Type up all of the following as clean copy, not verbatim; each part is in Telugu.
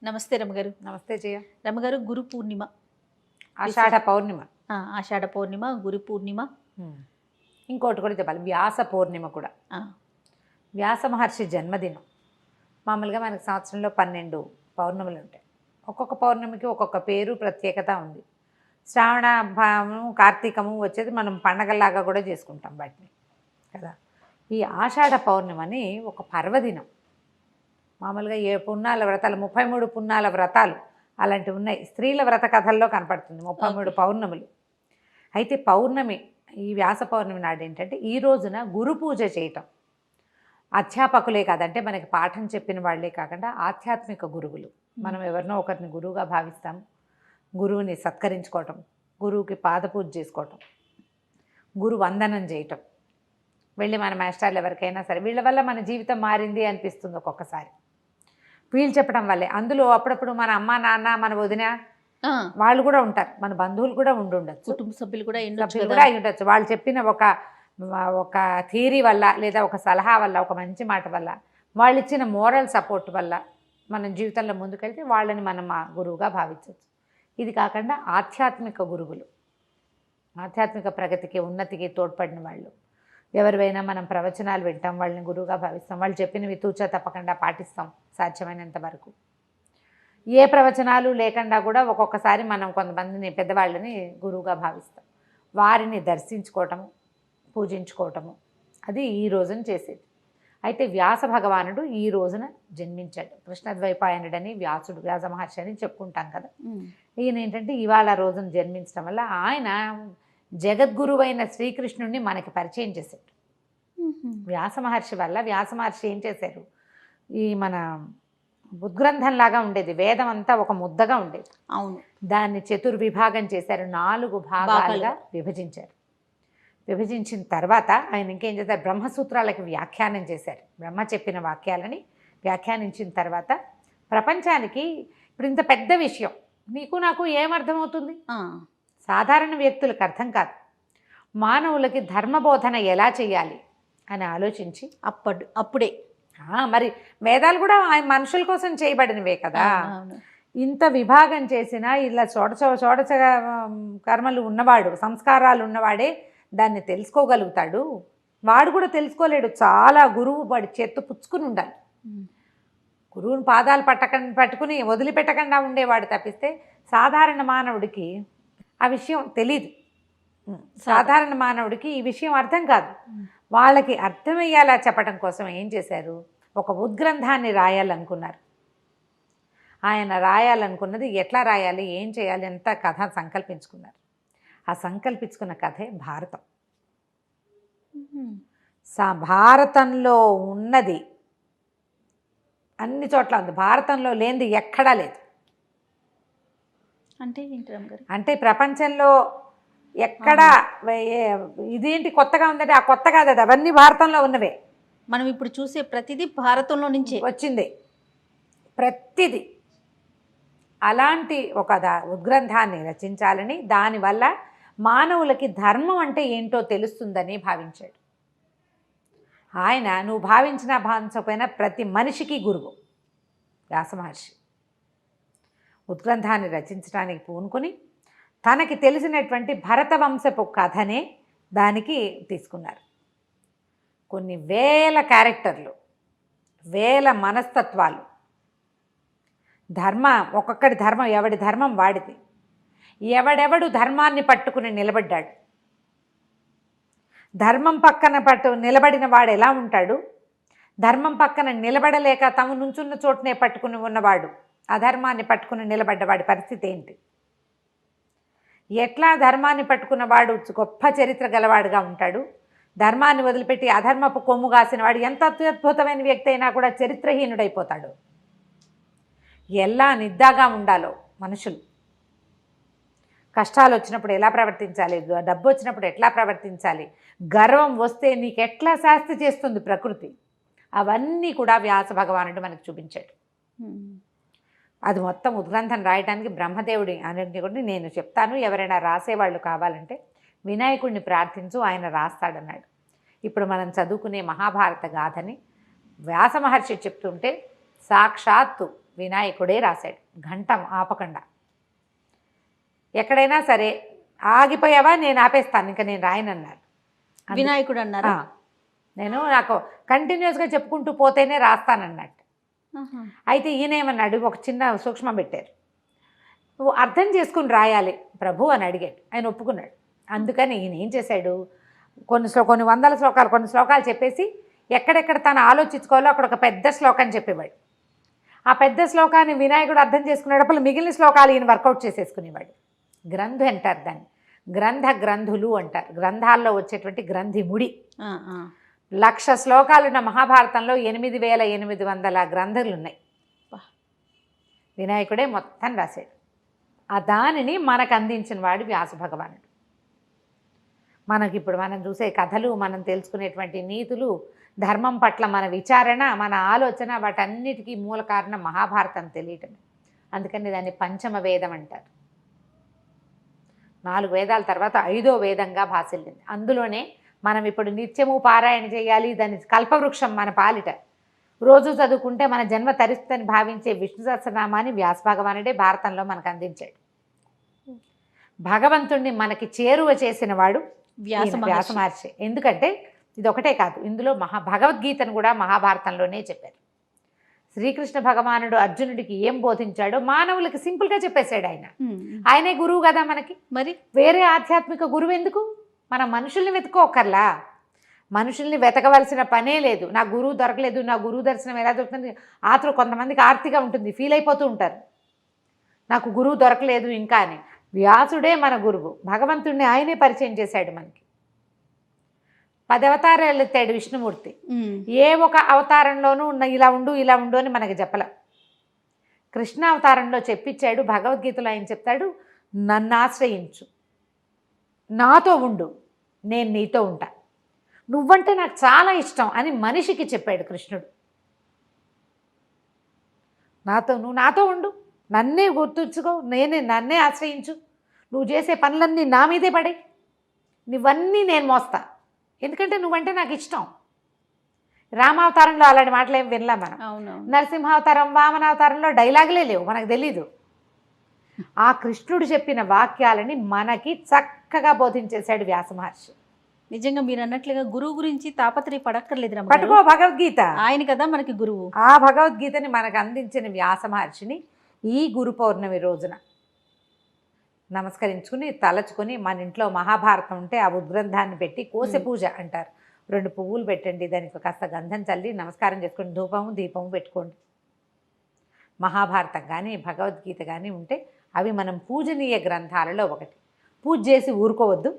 నమస్తే రమగారు. నమస్తే జయ. రమగారు, గురు పూర్ణిమ, ఆషాఢ పౌర్ణిమ. ఆషాఢ పౌర్ణిమ, గురు పూర్ణిమ, ఇంకోటి కూడా చెప్పాలి, వ్యాస పౌర్ణిమ కూడా. వ్యాస మహర్షి జన్మదినం. మామూలుగా మనకి సంవత్సరంలో 12 పౌర్ణములు ఉంటాయి. ఒక్కొక్క పౌర్ణమికి ఒక్కొక్క పేరు, ప్రత్యేకత ఉంది. శ్రావణ కార్తీకము వచ్చేది మనం పండగల్లాగా కూడా చేసుకుంటాం వాటిని కదా. ఈ ఆషాఢ పౌర్ణిమని ఒక పర్వదినం. మామూలుగా పున్నాల వ్రతాలు 33 పున్నాల వ్రతాలు అలాంటివి ఉన్నాయి. స్త్రీల వ్రత కథల్లో కనపడుతుంది 33 పౌర్ణములు. అయితే పౌర్ణమి, ఈ వ్యాస పౌర్ణమి నాడు ఏంటంటే ఈ రోజున గురు పూజ చేయటం. అధ్యాపకులే కాదంటే మనకి పాఠం చెప్పిన వాళ్ళే కాకుండా ఆధ్యాత్మిక గురువులు. మనం ఎవరినో ఒకరిని గురువుగా భావిస్తాం. గురువుని సత్కరించుకోవటం, గురువుకి పాదపూజ చేసుకోవటం, గురు వందనం చేయటం, వెళ్ళి మన మాస్టర్లు ఎవరికైనా సరే వీళ్ళ వల్ల మన జీవితం మారింది అనిపిస్తుంది ఒక్కొక్కసారి. వీళ్ళు చెప్పడం వల్లే. అందులో అప్పుడప్పుడు మన అమ్మ నాన్న, మన వదిన వాళ్ళు కూడా ఉంటారు, మన బంధువులు కూడా ఉండొచ్చు, కుటుంబ సభ్యులు కూడా అయి ఉండొచ్చు. వాళ్ళు చెప్పిన ఒక థియరీ వల్ల, లేదా ఒక సలహా వల్ల, ఒక మంచి మాట వల్ల, వాళ్ళు ఇచ్చిన మోరల్ సపోర్ట్ వల్ల మనం జీవితంలో ముందుకెళ్తే వాళ్ళని మనం మా గురువుగా భావించవచ్చు. ఇది కాకుండా ఆధ్యాత్మిక గురువులు, ఆధ్యాత్మిక ప్రగతికి, ఉన్నతికి తోడ్పడిన వాళ్ళు. ఎవరివైనా మనం ప్రవచనాలు వింటాం, వాళ్ళని గురువుగా భావిస్తాం. వాళ్ళు చెప్పినవి తూచా తప్పకుండా పాటిస్తాం సాధ్యమైనంత వరకు. ఏ ప్రవచనాలు లేకుండా కూడా ఒక్కొక్కసారి మనం కొంతమందిని, పెద్దవాళ్ళని గురువుగా భావిస్తాం. వారిని దర్శించుకోవటము, పూజించుకోవటము, అది ఈ రోజున చేసేది. అయితే వ్యాస భగవానుడు ఈ రోజున జన్మించాడు. కృష్ణద్వైపాయనుడని వ్యాసుడు, వ్యాస మహర్షి అని చెప్పుకుంటాం కదా. ఈయన ఏంటంటే ఇవాళ రోజున జన్మించడం వల్ల ఆయన జగద్గురువైన శ్రీకృష్ణుడిని మనకి పరిచయం చేశాడు. వ్యాస మహర్షి వల్ల, వ్యాస మహర్షి ఏం చేశారు, ఈ మన ఉద్గ్రంథంలాగా ఉండేది, వేదం అంతా ఒక ముద్దగా ఉండేది. అవును, దాన్ని చతుర్విభాగం చేశారు, 4 భాగాలుగా విభజించారు. విభజించిన తర్వాత ఆయన ఇంకేం చేశారు, బ్రహ్మసూత్రాలకి వ్యాఖ్యానం చేశారు. బ్రహ్మ చెప్పిన వాక్యాలని వ్యాఖ్యానించిన తర్వాత ప్రపంచానికి ఇప్పుడు ఇంత పెద్ద విషయం నీకు నాకు ఏమర్థమవుతుంది, సాధారణ వ్యక్తులకు అర్థం కాదు. మానవులకి ధర్మబోధన ఎలా చేయాలి అని ఆలోచించి అప్పుడే మరి వేదాలు కూడా మనుషుల కోసం చేయబడినవే కదా. ఇంత విభాగం చేసినా ఇలా చోడచ కర్మలు ఉన్నవాడు, సంస్కారాలు ఉన్నవాడే దాన్ని తెలుసుకోగలుగుతాడు. వాడు కూడా తెలుసుకోలేడు. చాలా గురువు వాడి చేత్తో పుచ్చుకుని ఉండాలి. గురువుని పాదాలు పట్టుకుని వదిలిపెట్టకుండా ఉండేవాడు తప్పిస్తే సాధారణ మానవుడికి ఆ విషయం తెలీదు. సాధారణ మానవుడికి ఈ విషయం అర్థం కాదు. వాళ్ళకి అర్థమయ్యేలా చెప్పడం కోసం ఏం చేశారు, ఒక ఉద్గ్రంథాన్ని రాయాలనుకున్నారు. ఆయన రాయాలనుకున్నది ఎట్లా రాయాలి, ఏం చేయాలి అంత కథ సంకల్పించుకున్నారు. ఆ సంకల్పించుకున్న కథే భారతం. భారతంలో ఉన్నది అన్ని చోట్ల ఉంది, భారతంలో లేనిది ఎక్కడా లేదు. అంటే ఏంటి రామగారు, అంటే ప్రపంచంలో ఎక్కడ ఇదేంటి కొత్తగా ఉందంటే ఆ కొత్త కాదు, అది అవన్నీ భారతంలో ఉన్నవే. మనం ఇప్పుడు చూసే ప్రతిదీ భారతంలో నుంచి వచ్చింది, ప్రతిదీ. అలాంటి ఒక ఉద్గ్రంథాన్ని రచించాలని, దానివల్ల మానవులకి ధర్మం అంటే ఏంటో తెలుస్తుందని భావించాడు ఆయన. నువ్వు భావించినా భావించకపోయినా ప్రతి మనిషికి గురువు వ్యాస మహర్షి. ఉద్గ్రంథాన్ని రచించడానికి పూనుకొని తనకి తెలిసినటువంటి భరతవంశపు కథనే దానికి తీసుకున్నారు. కొన్ని వేల క్యారెక్టర్లు, వేల మనస్తత్వాలు, ఒక్కొక్కటి ధర్మం, ఎవడి ధర్మం వాడిది. ఎవడెవడు ధర్మాన్ని పట్టుకుని నిలబడ్డాడు, ధర్మం పక్కన నిలబడిన వాడు ఎలా ఉంటాడు, ధర్మం పక్కన నిలబడలేక తమ నుంచున్న చోటనే పట్టుకుని ఉన్నవాడు, అధర్మాన్ని పట్టుకుని నిలబడ్డవాడి పరిస్థితి ఏంటి, ఎట్లా ధర్మాన్ని పట్టుకున్నవాడు గొప్ప చరిత్ర గలవాడుగా ఉంటాడు, ధర్మాన్ని వదిలిపెట్టి అధర్మపు కొమ్ము కాసిన వాడు ఎంత అత్యద్భుతమైన వ్యక్తి అయినా కూడా చరిత్రహీనుడైపోతాడు. ఎలా నిద్దాగా ఉండాలో మనుషులు, కష్టాలు వచ్చినప్పుడు ఎలా ప్రవర్తించాలి, డబ్బు వచ్చినప్పుడు ఎట్లా ప్రవర్తించాలి, గర్వం వస్తే నీకు ఎట్లా శాస్తి చేస్తుంది ప్రకృతి, అవన్నీ కూడా వ్యాస భగవానుడు మనకు చూపించాడు. అది మొత్తం ఉద్గ్రంథం రాయడానికి బ్రహ్మదేవుడి అనుజ్ఞ నేను చెప్తాను, ఎవరైనా రాసేవాళ్ళు కావాలంటే వినాయకుడిని ప్రార్థించు, ఆయన రాస్తాడన్నాడు. ఇప్పుడు మనం చదువుకునే మహాభారత గాథని వ్యాస మహర్షి చెప్తుంటే సాక్షాత్తు వినాయకుడే రాశాడు, ఘంటం ఆపకుండా. ఎక్కడైనా సరే ఆగిపోయావా, నేను ఆపేస్తాను, ఇంకా నేను రాయనన్నారు. వినాయకుడు అన్నారా? నాకు కంటిన్యూస్గా చెప్పుకుంటూ పోతేనే రాస్తానన్నట్టు. అయితే ఈయన ఏమన్నాడు, ఒక చిన్న సూక్ష్మం పెట్టారు, నువ్వు అర్థం చేసుకుని రాయాలి ప్రభు అని అడిగాడు. ఆయన ఒప్పుకున్నాడు. అందుకని ఈయన ఏం చేశాడు, కొన్ని వందల శ్లోకాలు, కొన్ని శ్లోకాలు చెప్పేసి ఎక్కడెక్కడ తను ఆలోచించుకోవాలో అక్కడ ఒక పెద్ద శ్లోకాన్ని చెప్పేవాడు. ఆ పెద్ద శ్లోకాన్ని వినాయకుడు అర్థం చేసుకునేటప్పుడు మిగిలిన శ్లోకాలు ఈయన వర్కౌట్ చేసేసుకునేవాడు. గ్రంథు అంటారు దాన్ని, గ్రంథులు అంటారు. గ్రంథాల్లో వచ్చేటువంటి గ్రంథి ముడి. 1,00,000 శ్లోకాలున్న మహాభారతంలో 8,800 గ్రంథులు ఉన్నాయి. వినాయకుడే మొత్తం రాశాడు. ఆ దానిని మనకు అందించిన వాడు వ్యాస భగవానుడు. మనకిప్పుడు మనం చూసే కథలు, మనం తెలుసుకునేటువంటి నీతులు, ధర్మం పట్ల మన విచారణ, మన ఆలోచన, వాటన్నిటికీ మూల కారణం మహాభారతం తెలియటం. అందుకని దాన్ని పంచమ వేదం అంటారు. 4 వేదాల తర్వాత 5వ వేదంగా భాసిల్లింది. అందులోనే మనం ఇప్పుడు నిత్యము పారాయణ చేయాలి. దాని కల్పవృక్షం మన పాలిట. రోజు చదువుకుంటే మన జన్మ తరిస్తుందని భావించే విష్ణు సహస్రనామాన్ని వ్యాస భగవానుడే భారతంలో మనకు అందించాడు. భగవంతుణ్ణి మనకి చేరువ చేసిన వాడు వ్యాస మహర్షి. ఎందుకంటే ఇది ఒకటే కాదు, ఇందులో భగవద్గీతను కూడా మహాభారతంలోనే చెప్పారు. శ్రీకృష్ణ భగవానుడు అర్జునుడికి ఏం బోధించాడో మానవులకి సింపుల్గా చెప్పేశాడు. ఆయనే గురువు కదా మనకి. మరి వేరే ఆధ్యాత్మిక గురువు ఎందుకు? మనం మనుషుల్ని వెతుక్కోకర్లా, మనుషుల్ని వెతకవలసిన పనే లేదు. నా గురువు దొరకలేదు, నా గురువు దర్శనం ఎలా దొరుకుతుంది? కొంతమందికి ఆర్తిగా ఉంటుంది, ఫీల్ అయిపోతూ ఉంటారు, నాకు గురువు దొరకలేదు ఇంకా అని. వ్యాసుడే మన గురువు. భగవంతుడిని ఆయనే పరిచయం చేశాడు మనకి. 10 అవతారాలు ఎత్తాడు విష్ణుమూర్తి. ఏ ఒక అవతారంలోనూ ఇలా ఉండు అని మనకి చెప్పలే. కృష్ణ అవతారంలో చెప్పించాడు. భగవద్గీతలో ఆయన చెప్తాడు, నన్ను ఆశ్రయించు, నాతో ఉండు, నేను నీతో ఉంటా, నువ్వంటే నాకు చాలా ఇష్టం అని మనిషికి చెప్పాడు కృష్ణుడు. నువ్వు నాతో ఉండు, నన్నే గుర్తుంచుకో, నన్నే ఆశ్రయించు, నువ్వు చేసే పనులన్నీ నా మీదే పడే, నువ్వన్నీ నేను మోస్తా, ఎందుకంటే నువ్వంటే నాకు ఇష్టం. రామావతారంలో అలాంటి మాటలు ఏం వినలా మనం. నరసింహావతారం, వామనావతారంలో డైలాగులే లేవు, మనకు తెలీదు. ఆ కృష్ణుడు చెప్పిన వాక్యాలని మనకి చక్కగా బోధించేశాడు వ్యాస మహర్షి. నిజంగా మీరు అన్నట్లుగా గురువు గురించి తాపత్రయ పడక్కర్లేదు. పట్టుకో భగవద్గీత, ఆయన కదా మనకి గురువు. ఆ భగవద్గీతని మనకు అందించిన వ్యాస మహర్షిని ఈ గురు పౌర్ణమి రోజున నమస్కరించుకుని తలచుకొని, మన ఇంట్లో మహాభారతం ఉంటే ఆ ఉద్గ్రంథాన్ని పెట్టి కోసె పూజ అంటారు, 2 పువ్వులు పెట్టండి, దానికి కాస్త గంధం చల్లి నమస్కారం చేసుకొని ధూపము దీపము పెట్టుకోండి. మహాభారతం కానీ భగవద్గీత కానీ ఉంటే అవి మనం పూజనీయ గ్రంథాలలో ఒకటి. పూజ చేసి ఊరుకోవద్దు,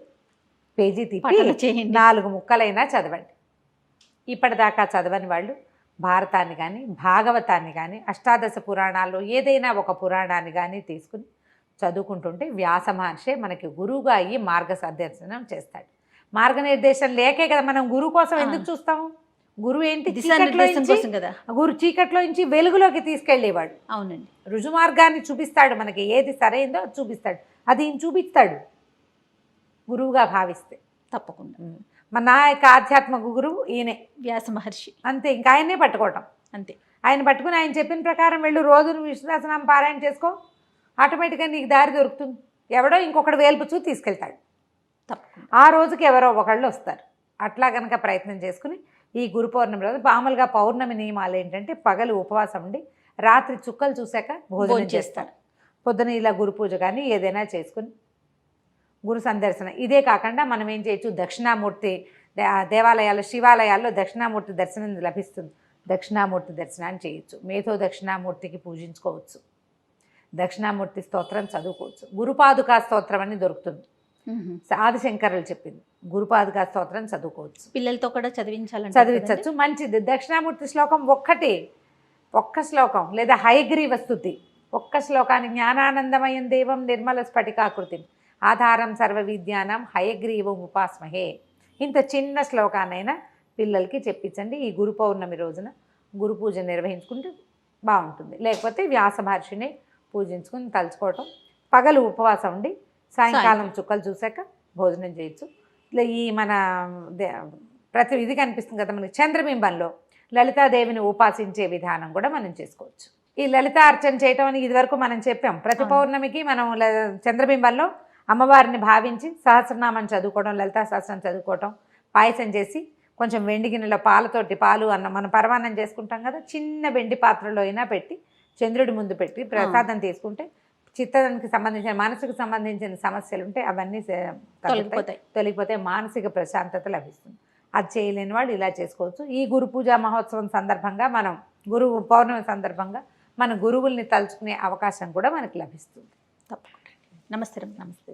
పేజీ తిప్పి 4 ముక్కలైనా చదవండి. ఇప్పటిదాకా చదవని వాళ్ళు భారతాన్ని కానీ భాగవతాన్ని కానీ అష్టాదశ పురాణాల్లో ఏదైనా ఒక పురాణాన్ని కానీ తీసుకుని చదువుకుంటుంటే వ్యాస మహర్షి మనకి గురువుగా అయ్యి మార్గదర్శనం చేస్తాడు. మార్గనిర్దేశం లేకే కదా మనం గురువు కోసం ఎందుకు చూస్తాము? గురువు ఏంటి? గురు చీకట్లో నుంచి వెలుగులోకి తీసుకెళ్ళేవాడు. అవునండి, రుజుమార్గాన్ని చూపిస్తాడు, మనకి ఏది సరైందో అది చూపిస్తాడు. అది ఈయన చూపిస్తాడు గురువుగా భావిస్తే. తప్పకుండా నా యొక్క ఆధ్యాత్మిక గురువు ఈయనే వ్యాస మహర్షి. అంతే, ఇంకా ఆయనే పట్టుకోవటం అంతే. ఆయన పట్టుకుని ఆయన చెప్పిన ప్రకారం వెళ్ళు, రోజును విష్ణు సహస్రనామం పారాయణ చేసుకో, ఆటోమేటిక్గా నీకు దారి దొరుకుతుంది. ఎవడో ఇంకొకటి వేల్పుచూ తీసుకెళ్తాడు. ఆ రోజుకి ఎవరో ఒకళ్ళు వస్తారు. అట్లా కనుక ప్రయత్నం చేసుకుని ఈ గురు పౌర్ణమి రోజు మామూలుగా పౌర్ణమి నియమాలు ఏంటంటే పగలు ఉపవాసం ఉండి రాత్రి చుక్కలు చూశాక భోజనం చేస్తారు. పొద్దున ఇలా గురు పూజ కానీ ఏదైనా చేసుకుని గురు సందర్శన. ఇదే కాకుండా మనం ఏం చేయొచ్చు, దక్షిణామూర్తి దేవాలయాల్లో శివాలయాల్లో దక్షిణామూర్తి దర్శనం లభిస్తుంది. దక్షిణామూర్తి దర్శనాన్ని చేయొచ్చు. మేధో దక్షిణామూర్తికి పూజించుకోవచ్చు. దక్షిణామూర్తి స్తోత్రం చదువుకోవచ్చు. గురుపాదుకా స్తోత్రం అని దొరుకుతుంది, ఆదిశంకరులు చెప్పింది. గురుపాదుకా స్తోత్రం చదువుకోవచ్చు. పిల్లలతో కూడా చదివించవచ్చు, మంచిది. దక్షిణామూర్తి శ్లోకం ఒక్క శ్లోకం లేదా హయగ్రీవ స్తుతి ఒక్క శ్లోకాన్ని, జ్ఞానానందమయం దేవం నిర్మల స్ఫటికాకృతి ఆధారం సర్వ విద్యానం హయగ్రీవం ఉపాస్మహే, ఇంత చిన్న శ్లోకాన్నైనా పిల్లలకి చెప్పించండి. ఈ గురు పౌర్ణమి రోజున గురు పూజ నిర్వహించుకుంటే బాగుంటుంది. లేకపోతే వ్యాస మహర్షిని పూజించుకుని తలుచుకోవటం, పగలు ఉపవాసం ఉండి సాయంకాలం చుక్కలు చూశాక భోజనం చేయొచ్చు. ఇట్లా ఈ మన ప్రతి ఇది కనిపిస్తుంది కదా మనకి చంద్రబింబంలో లలితాదేవిని ఉపాసించే విధానం కూడా మనం చేసుకోవచ్చు. ఈ లలిత అర్చన చేయటం అని ఇదివరకు మనం చెప్పాం. ప్రతి పౌర్ణమికి మనం చంద్రబింబంలో అమ్మవారిని భావించి సహస్రనామం చదువుకోవడం, లలితా సహస్రం చదువుకోవటం, పాయసం చేసి కొంచెం వెండి గిన్నెలో పాలు అన్నం మనం పరమాన్నం చేసుకుంటాం కదా, చిన్న వెండి పాత్రలో అయినా పెట్టి చంద్రుడి ముందు పెట్టి ప్రసాదం తీసుకుంటే చిత్తానికి సంబంధించిన మనసుకు సంబంధించిన సమస్యలు ఉంటే అవన్నీ తొలగిపోతే మానసిక ప్రశాంతత లభిస్తుంది. అది చేయలేని వాళ్ళు ఇలా చేసుకోవచ్చు. ఈ గురు పూజా మహోత్సవం సందర్భంగా మనం గురువు పౌర్ణమి సందర్భంగా మన గురువుల్ని తలుచుకునే అవకాశం కూడా మనకు లభిస్తుంది. తప్పకుండా. నమస్తే. నమస్తే.